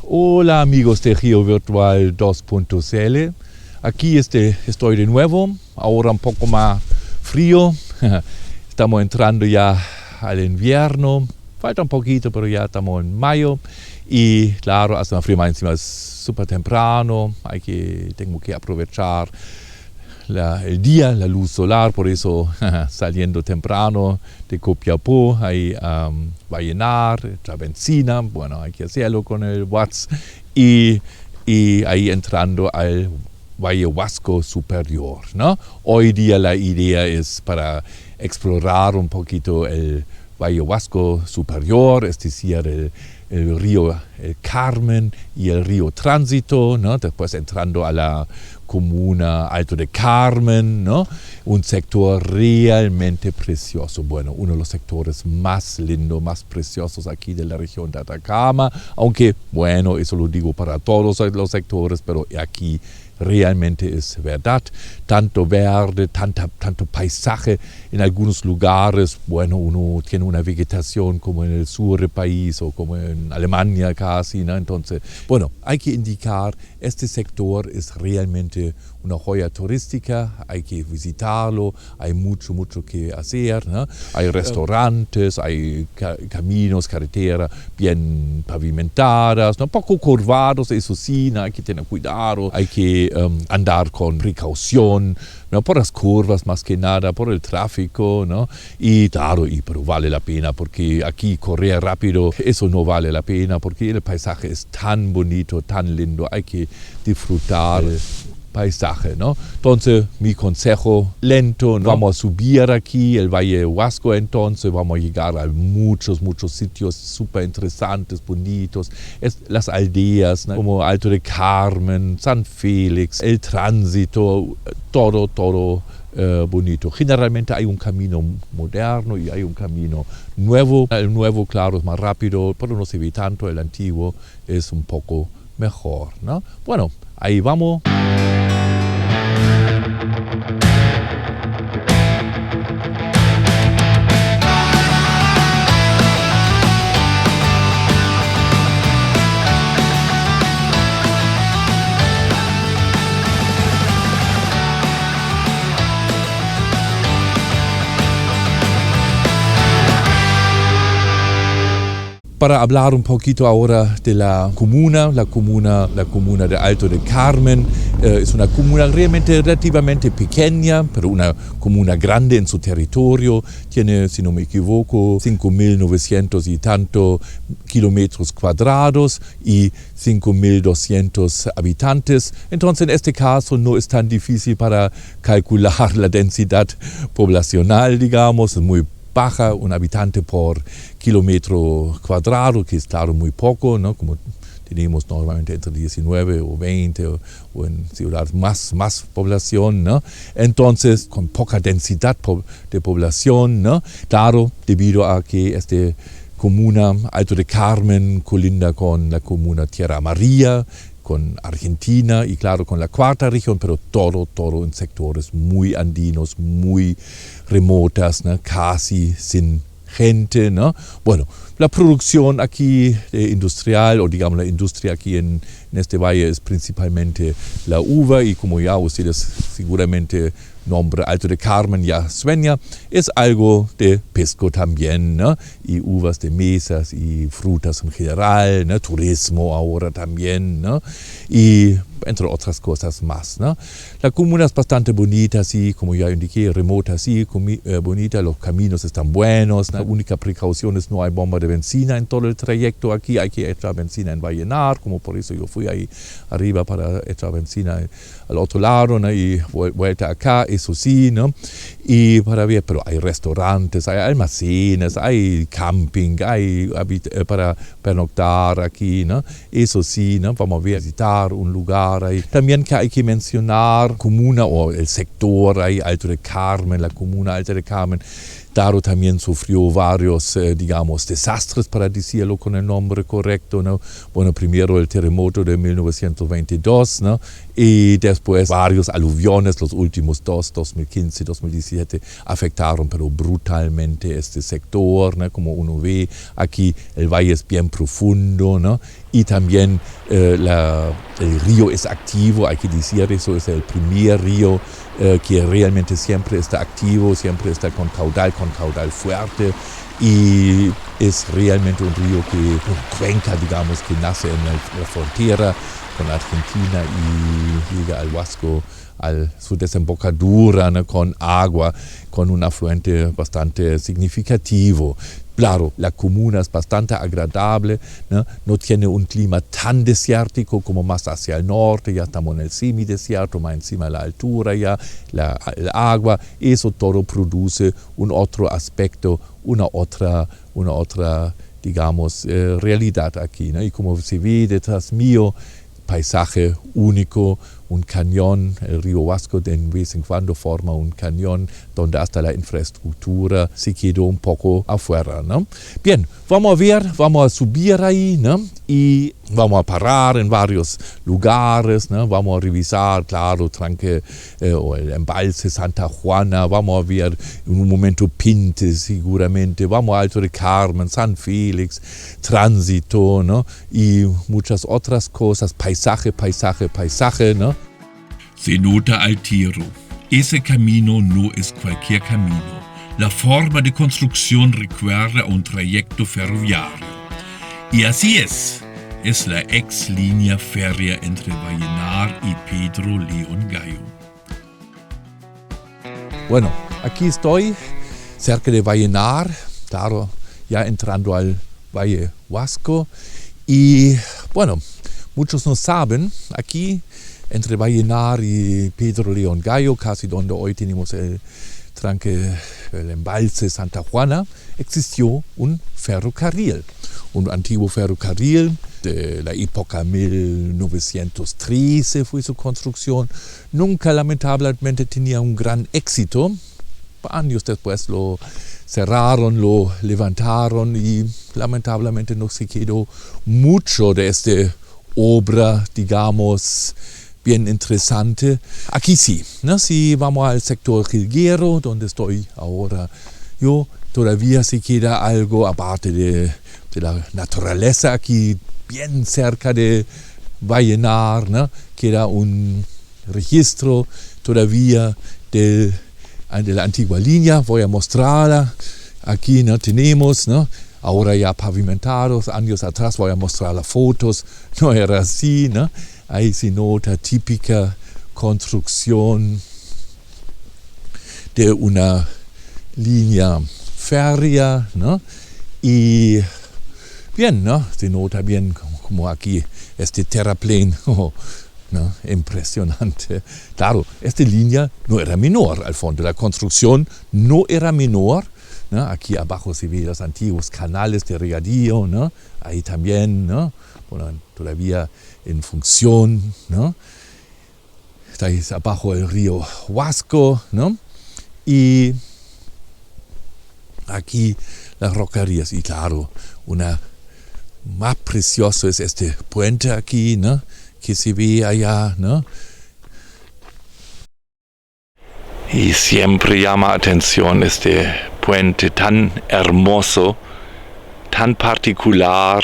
Hola amigos de GeoVirtual 2.cl, aquí estoy de nuevo, ahora un poco más frío, estamos entrando ya al invierno, falta un poquito pero ya estamos en mayo y claro, hace más frío, más encima es súper temprano, tengo que aprovechar el día, la luz solar, por eso saliendo temprano de Copiapó, ahí va a llenar la benzina, bueno, hay que hacerlo con el watts y ahí entrando al Valle Huasco Superior, ¿no? Hoy día la idea es para explorar un poquito el Valle Huasco Superior, es decir, el río el Carmen y el río Tránsito, ¿no? Después entrando a la comuna Alto de Carmen, ¿no? Un sector realmente precioso, bueno, uno de los sectores más lindos, más preciosos aquí de la región de Atacama, aunque, bueno, eso lo digo para todos los sectores, pero aquí realmente es verdad, tanto verde, tanto paisaje en algunos lugares, bueno, uno tiene una vegetación como en el sur del país o como en Alemania casi, ¿no? Entonces, bueno, hay que indicar, este sector es realmente una joya turística, hay que visitarlo, hay mucho que hacer, ¿no? Hay restaurantes, hay caminos, carreteras bien pavimentadas, ¿no? Un poco curvados, eso sí, ¿no? Hay que tener cuidado, hay que andar con precaución, ¿no? Por las curvas más que nada, por el tráfico, ¿no? Y claro, pero vale la pena porque aquí correr rápido, eso no vale la pena porque el paisaje es tan bonito, tan lindo, hay que disfrutar el paisaje, ¿no? Entonces, mi consejo, lento, ¿no? Vamos a subir aquí el Valle Huasco, entonces vamos a llegar a muchos sitios súper interesantes, bonitos, las aldeas, ¿no? Como Alto de Carmen, San Félix, el Tránsito, todo bonito. Generalmente hay un camino moderno y hay un camino nuevo. El nuevo, claro, es más rápido, pero no se ve tanto, el antiguo es un poco mejor, ¿no? Bueno, ahí vamos. Para hablar un poquito ahora de la comuna de Alto de Carmen, es una comuna realmente relativamente pequeña, pero una comuna grande en su territorio, tiene, si no me equivoco, 5.900 y tanto kilómetros cuadrados y 5.200 habitantes. Entonces, en este caso no es tan difícil para calcular la densidad poblacional, digamos, es muy baja, un habitante por kilómetro cuadrado, que es claro muy poco, ¿no? Como tenemos normalmente entre 19 o 20 o en ciudades más población, ¿no? Entonces, con poca densidad de población, ¿no? Claro, debido a que esta comuna Alto de Carmen colinda con la comuna Tierra Amarilla, con Argentina y claro con la cuarta región, pero todo en sectores muy andinos, muy remotas, ¿no? Casi sin gente, ¿no? Bueno, la producción aquí industrial, o digamos la industria aquí en este valle es principalmente la uva y como ya ustedes seguramente nombre Alto de Carmen ya sueña, es algo de pesco también, ¿no? Y uvas de mesas y frutas en general, ¿no? Turismo ahora también, ¿no? Y entre otras cosas más, ¿no? La comuna es bastante bonita, sí, como ya indiqué, remota, sí, bonita, los caminos están buenos, ¿no? La única precaución es no hay bomba de benzina en todo el trayecto aquí, hay que echar benzina en Vallenar, como por eso yo fui ahí arriba para echar benzina al otro lado, ¿no? Y vuelta acá, eso sí, ¿no? Y para ver, pero hay restaurantes, hay almacenes, hay camping, hay para pernoctar aquí, ¿no? Eso sí, ¿no? Vamos a visitar un lugar ahí. También que hay que mencionar comuna o el sector ahí, Alto de Carmen, la comuna Alto de Carmen. Claro, también sufrió varios, digamos, desastres, para decirlo con el nombre correcto, ¿no? Bueno, primero el terremoto de 1922, ¿no? Y después varios aluviones, los últimos dos, 2015, 2017, afectaron pero brutalmente este sector, ¿no? Como uno ve, aquí el valle es bien profundo, ¿no? y también el río es activo, hay que decir eso, es el primer río que realmente siempre está activo, siempre está con caudal fuerte y es realmente un río un cuenca, digamos, que nace en la frontera con Argentina y llega al Huasco, su desembocadura, ¿no? Con agua, con un afluente bastante significativo. Claro, la comuna es bastante agradable, no tiene un clima tan desértico como más hacia el norte, ya estamos en el semidesierto, más encima de la altura ya, el agua, eso todo produce un otro aspecto, una otra digamos, realidad aquí, ¿no? Y como se ve detrás mío, paisaje único, un cañón, el río Huasco de vez en cuando forma un cañón donde hasta la infraestructura se quedó un poco afuera, ¿no? Bien, vamos a subir ahí, ¿no? Y vamos a parar en varios lugares, ¿no? Vamos a revisar, claro, o el embalse Santa Juana, vamos a ver en un momento Pintes seguramente, vamos a Alto de Carmen, San Félix, Tránsito, ¿no? Y muchas otras cosas, paisaje, ¿no? Se nota al tiro. Ese camino no es cualquier camino. La forma de construcción requiere un trayecto ferroviario. Y así es la ex línea férrea entre Vallenar y Pedro León Gallo. Bueno, aquí estoy, cerca de Vallenar, claro, ya entrando al Valle Huasco. Y bueno, muchos no saben, aquí entre Vallenar y Pedro León Gallo, casi donde hoy tenemos el embalse Santa Juana, existió un ferrocarril, un antiguo ferrocarril de la época 1913 fue su construcción. Nunca lamentablemente tenía un gran éxito. Años después lo cerraron, lo levantaron y lamentablemente no se quedó mucho de esta obra, digamos, bien interesante. Aquí sí, ¿no? Si vamos al sector Jilguero, donde estoy ahora yo, todavía se queda algo aparte de la naturaleza aquí, bien cerca de Vallenar, ¿no? Queda un registro todavía de la antigua línea, voy a mostrarla. Aquí, ¿no? Tenemos, ¿no? Ahora ya pavimentados, años atrás voy a mostrar las fotos, no era así, ¿no? Ahí se nota típica construcción de una línea férrea, ¿no? Y bien, ¿no? Se nota bien como aquí este terraplén, ¿no? Impresionante. Claro, esta línea no era menor al fondo, la construcción no era menor, ¿no? Aquí abajo se ven los antiguos canales de regadío, ¿no? Ahí también, ¿no? Bueno, todavía en función, ¿no? Está ahí abajo el río Huasco, ¿no? Y aquí las roquerías. Y claro, una más precioso es este puente aquí, ¿no? Que se ve allá, ¿no? Y siempre llama atención este puente tan hermoso, tan particular.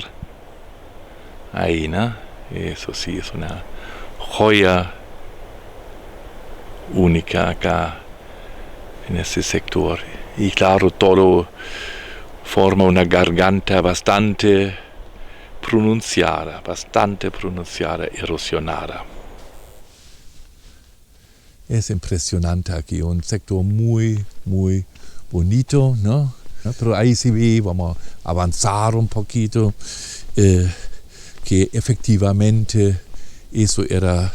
Ahí, ¿no? Eso sí es una joya única acá en este sector. Y claro, todo forma una garganta bastante pronunciada, erosionada. Es impresionante aquí, un sector muy, muy bonito, ¿no? Pero ahí se ve, vamos a avanzar un poquito, que efectivamente eso era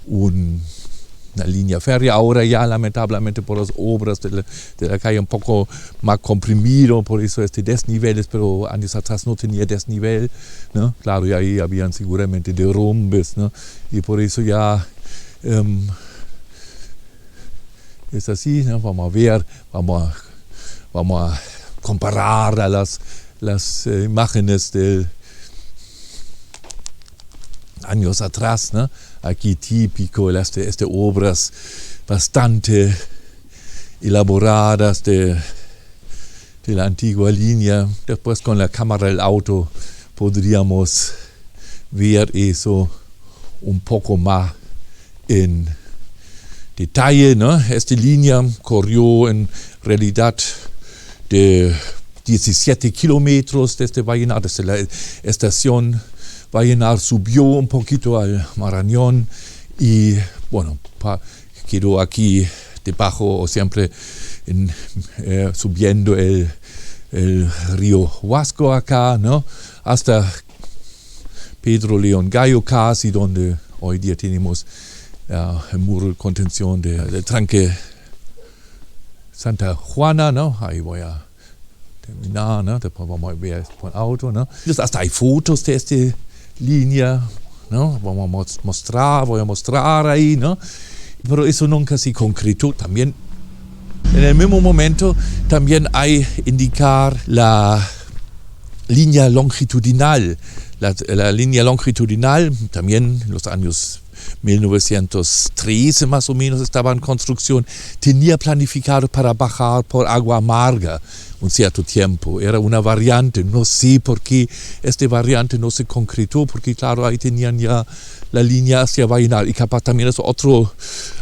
una línea férrea. Ahora ya lamentablemente por las obras de la calle un poco más comprimido, por eso desniveles, pero años atrás no tenía desnivel, ¿no? Claro, y ahí habían seguramente derrumbes, ¿no? Y por eso ya es así, ¿no? Vamos a ver, vamos a comparar a las imágenes de años atrás, ¿no? Aquí típico, obras bastante elaboradas de la antigua línea. Después con la cámara del auto podríamos ver eso un poco más en detalle, ¿no? Esta línea corrió en realidad de 17 kilómetros desde Vallenar, desde la estación Vallenar subió un poquito al Marañón y bueno, quedó aquí debajo o siempre subiendo el río Huasco acá, ¿no? Hasta Pedro León Gallo casi, donde hoy día tenemos el muro de contención del tranque Santa Juana, ¿no? Ahí voy a terminar, ¿no? Después vamos a ver por auto, ¿no? Hasta hay fotos de esta línea, ¿no? Voy a mostrar ahí, ¿no? Pero eso nunca se concretó. También en el mismo momento también hay indicar la línea longitudinal. La línea longitudinal también en los años 1913 más o menos estaba en construcción, tenía planificado para bajar por Agua Amarga un cierto tiempo, era una variante, no sé por qué esta variante no se concretó, porque claro, ahí tenían ya la línea hacia Vallenar y capaz también es otro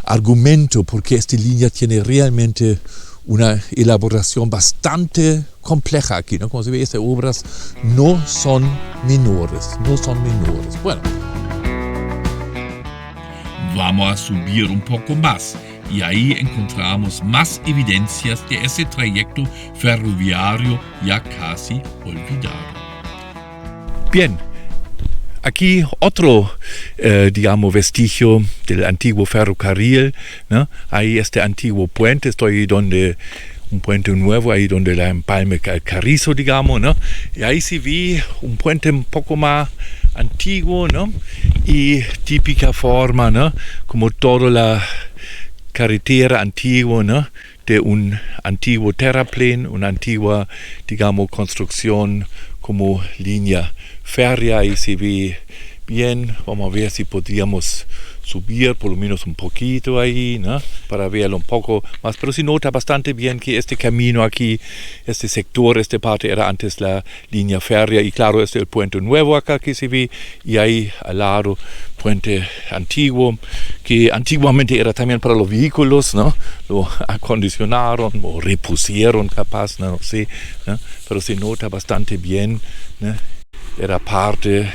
argumento, porque esta línea tiene realmente una elaboración bastante compleja aquí, ¿no? Como se ve, estas obras no son menores. Bueno. Vamos a subir un poco más y ahí encontramos más evidencias de ese trayecto ferroviario ya casi olvidado. Bien, aquí otro, vestigio del antiguo ferrocarril, ¿no? Ahí este antiguo puente, estoy donde un puente nuevo, ahí donde la empalme Carrizo, digamos, ¿no? Y ahí se ve un puente un poco más antiguo, ¿no? Y típica forma, ¿no? Como toda la carretera antigua, ¿no? De un antiguo terraplén, una antigua, construcción como línea férrea. Ahí se ve bien. Vamos a ver si podríamos subir por lo menos un poquito ahí, ¿no? Para verlo un poco más, pero se nota bastante bien que este camino aquí, este sector, esta parte era antes la línea férrea y claro, este es el puente nuevo acá que se ve y ahí al lado puente antiguo, que antiguamente era también para los vehículos, ¿no? Lo acondicionaron o repusieron capaz, no sé, ¿no? Pero se nota bastante bien, ¿no? Era parte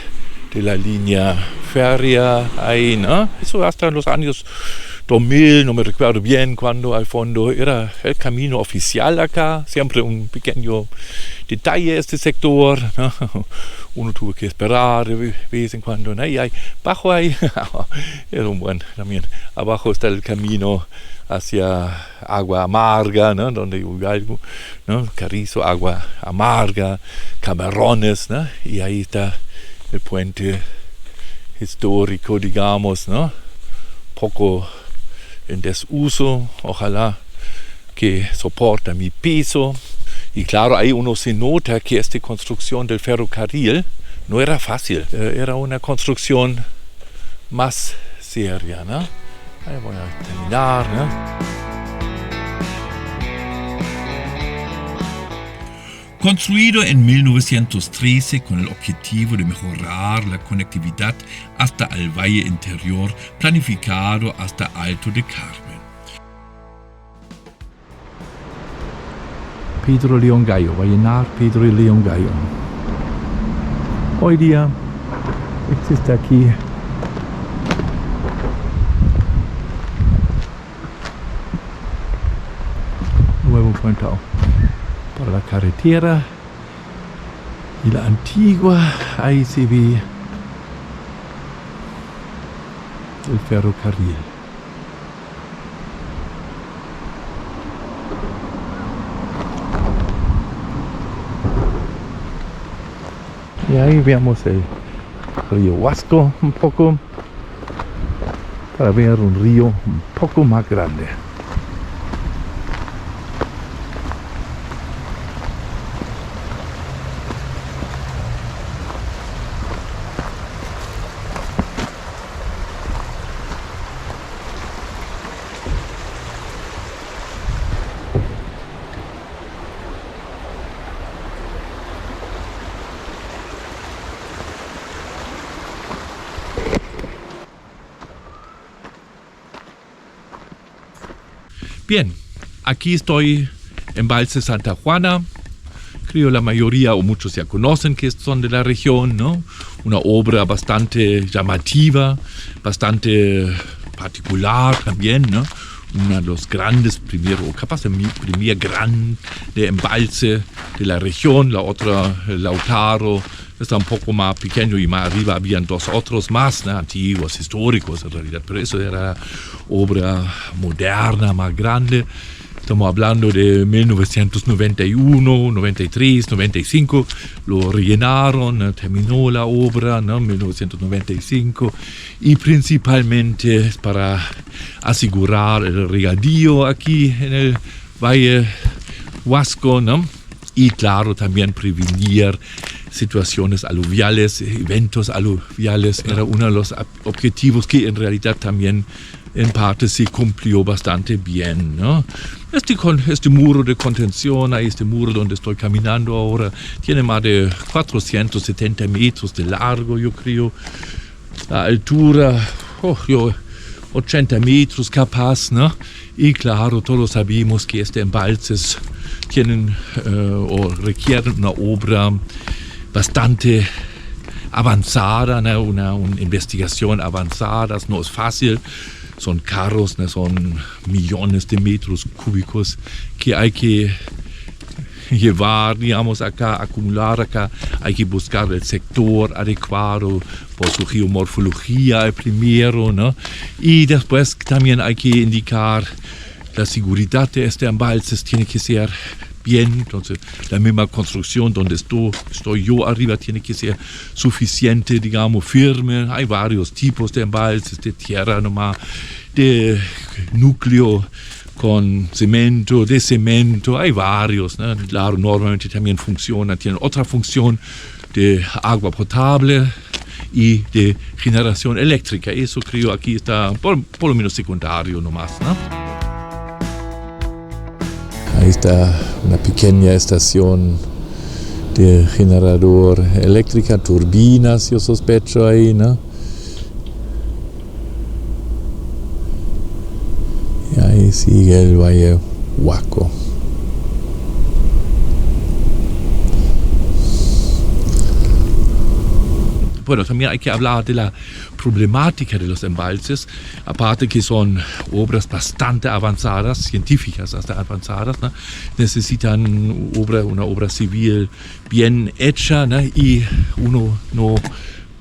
de la línea férrea ahí, ¿no? Eso hasta en los años 2000, no me recuerdo bien cuando al fondo era el camino oficial acá, siempre un pequeño detalle este sector, ¿no? Uno tuvo que esperar de vez en cuando, ¿no? Y ahí, abajo ahí, era un buen también, abajo está el camino hacia Agua Amarga, ¿no? Donde hubo algo, ¿no? Carrizo, Agua Amarga, Camarones, ¿no? Y ahí está el puente histórico, ¿no? Poco en desuso, ojalá que soporta mi peso. Y claro, ahí uno se nota que esta construcción del ferrocarril no era fácil, era una construcción más seria, ¿no? Ahí voy a terminar, ¿no? Construido en 1913 con el objetivo de mejorar la conectividad hasta el Valle Interior, planificado hasta Alto de Carmen. Pedro León Gallo, Vallenar, Pedro León Gallo. Hoy día existe aquí nuevo puente para la carretera y la antigua, ahí se ve el ferrocarril. Y ahí vemos el río Huasco un poco, para ver un río un poco más grande. Bien, aquí estoy en Embalse Santa Juana. Creo la mayoría o muchos ya conocen que son de la región, ¿no? Una obra bastante llamativa, bastante particular también, ¿no? Uno de los grandes, o capaz el primer gran de embalse de la región, la otra, Lautaro, está un poco más pequeño y más arriba habían dos otros más, ¿no? Antiguos, históricos en realidad, pero eso era obra moderna, más grande. Estamos hablando de 1991, 93, 95, lo rellenaron, terminó la obra, ¿no? 1995, y principalmente para asegurar el regadío aquí en el Valle Huasco, ¿no? Y claro, también prevenir situaciones aluviales, eventos aluviales, era uno de los objetivos que en realidad también en parte se cumplió bastante bien, ¿no? Este muro de contención, ahí este muro donde estoy caminando ahora, tiene más de 470 metros de largo, yo creo. La altura, 80 metros capaz, ¿no? Y claro, todos sabemos que este embalses tienen o requieren una obra bastante avanzada, ¿no? Una investigación avanzada, no es fácil. Son carros, ¿no? Son millones de metros cúbicos que hay que llevar, digamos, acá, acumular acá. Hay que buscar el sector adecuado por su geomorfología el primero, ¿no? Y después también hay que indicar la seguridad de este embalse, tiene que ser bien, entonces la misma construcción donde estoy yo arriba tiene que ser suficiente, digamos, firme. Hay varios tipos de embalses, de tierra nomás, de núcleo con cemento, de cemento, hay varios, ¿no? Claro, normalmente también tienen otra función de agua potable y de generación eléctrica. Eso creo aquí está por lo menos secundario nomás, ¿no? Ahí está una pequeña estación de generador eléctrica, turbinas, yo sospecho ahí, ¿no? Y ahí sigue el Valle Huasco. Bueno, también hay que hablar de la problemática de los embalses, aparte que son obras bastante avanzadas, científicas hasta avanzadas, ¿no? Necesitan una obra civil bien hecha, ¿no? Y uno no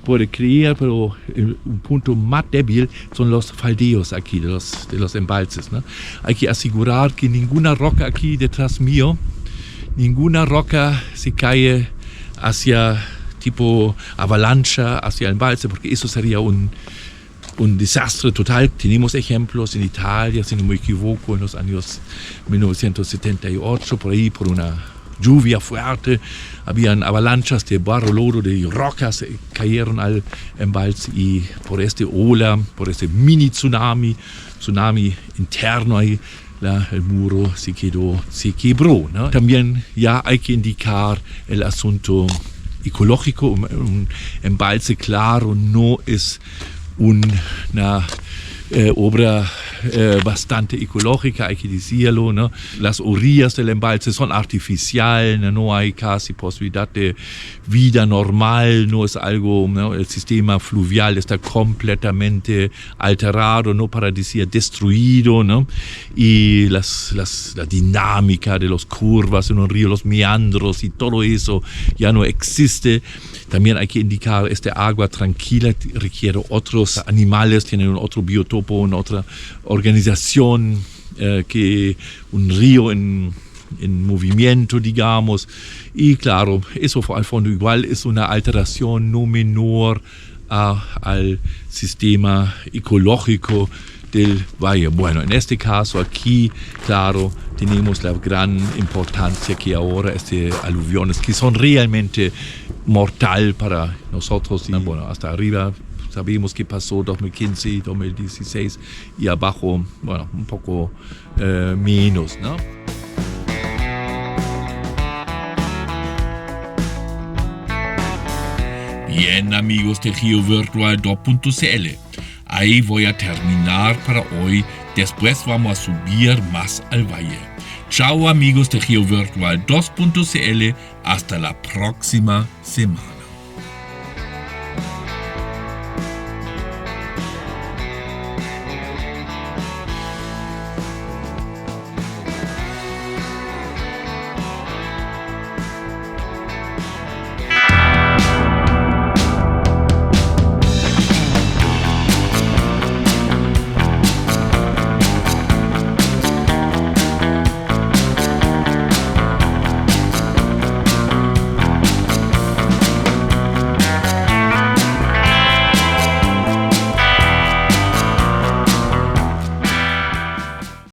puede creer, pero un punto más débil son los faldeos aquí de los embalses, ¿no? Hay que asegurar que ninguna roca aquí detrás mío, ninguna roca se cae hacia tipo avalancha hacia el embalse, porque eso sería un desastre total. Tenemos ejemplos en Italia, si no me equivoco, en los años 1978, por ahí, por una lluvia fuerte, habían avalanchas de barro, lodo, de rocas, cayeron al embalse y por este ola, por este mini tsunami interno ahí, el muro se quebró, ¿no? También ya hay que indicar el asunto ecológico. Un embalse, claro, no es una obra bastante ecológica, hay que decirlo, ¿no? Las orillas del embalse son artificiales, no hay casi posibilidad de vida normal, no es algo, ¿no? El sistema fluvial está completamente alterado, no para decir destruido, ¿no? Y la dinámica de las curvas en un río, los meandros y todo eso ya no existe. También hay que indicar, este agua tranquila requiere otros animales, tienen otro biotopo, una otra organización que un río en movimiento, digamos. Y claro, eso al fondo igual es una alteración no menor al sistema ecológico del valle. Bueno, en este caso aquí, claro, tenemos la gran importancia que ahora aluviones que son realmente mortal para nosotros. Y, bueno, hasta arriba sabemos que pasó 2015, 2016 y abajo, bueno, un poco menos, ¿no? Bien, amigos de GeoVirtual2.cl. Ahí voy a terminar para hoy. Después vamos a subir más al valle. Chao amigos de GeoVirtual 2.cl. Hasta la próxima semana.